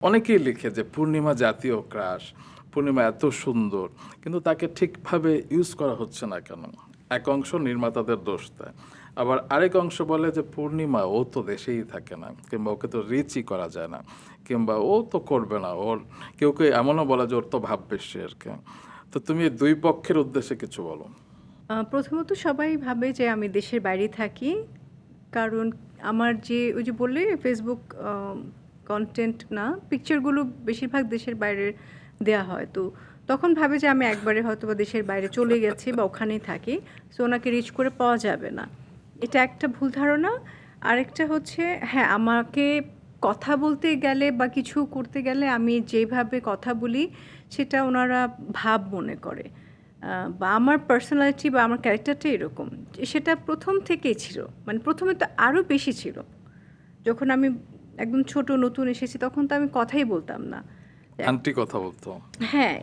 অনেকেই লিখে যে পূর্ণিমা জাতীয় ক্রাশ, পূর্ণিমা এত সুন্দর, কিন্তু তাকে ঠিকভাবে ইউজ করা হচ্ছে না কেন? এক অংশ নির্মাতাদের দোষ দেয়, আবার আরেক অংশ বলে যে পূর্ণিমা ও তো দেশেই থাকে না, কিংবা ওকে তো রিচই করা যায় না, কিংবা ও তো করবে না, ওর কেউ কেউ এমনও বলে যে ওর তো ভাব বেশি আর কি। তো তুমি এই দুই পক্ষের উদ্দেশ্যে কিছু বলো। প্রথমত সবাই ভাবে যে আমি দেশের বাইরে থাকি। কারণ আমার যে ওই যে বললে ফেসবুক কনটেন্ট না, পিকচারগুলো বেশিরভাগ দেশের বাইরের দেয়া হয়। তো তখন ভাবে যে আমি একবারে হয়তোবা দেশের বাইরে চলে গেছি বা ওখানেই থাকি। সো ওনাকে রিচ করে পাওয়া যাবে না। এটা একটা ভুল ধারণা। আরেকটা হচ্ছে হ্যাঁ, আমাকে কথা বলতে গেলে বা কিছু করতে গেলে আমি যেভাবে কথা বলি সেটা ওনারা ভাব মনে করে। বা আমার পার্সোনালিটি বা আমার ক্যারেক্টারটা এরকম। সেটা প্রথম থেকেই ছিল। মানে প্রথমে তো আরও বেশি ছিল। যখন আমি একদম ছোট নতুন এসেছি তখন তো আমি কথাই বলতাম না। আন্টি কথা বলতো। হ্যাঁ,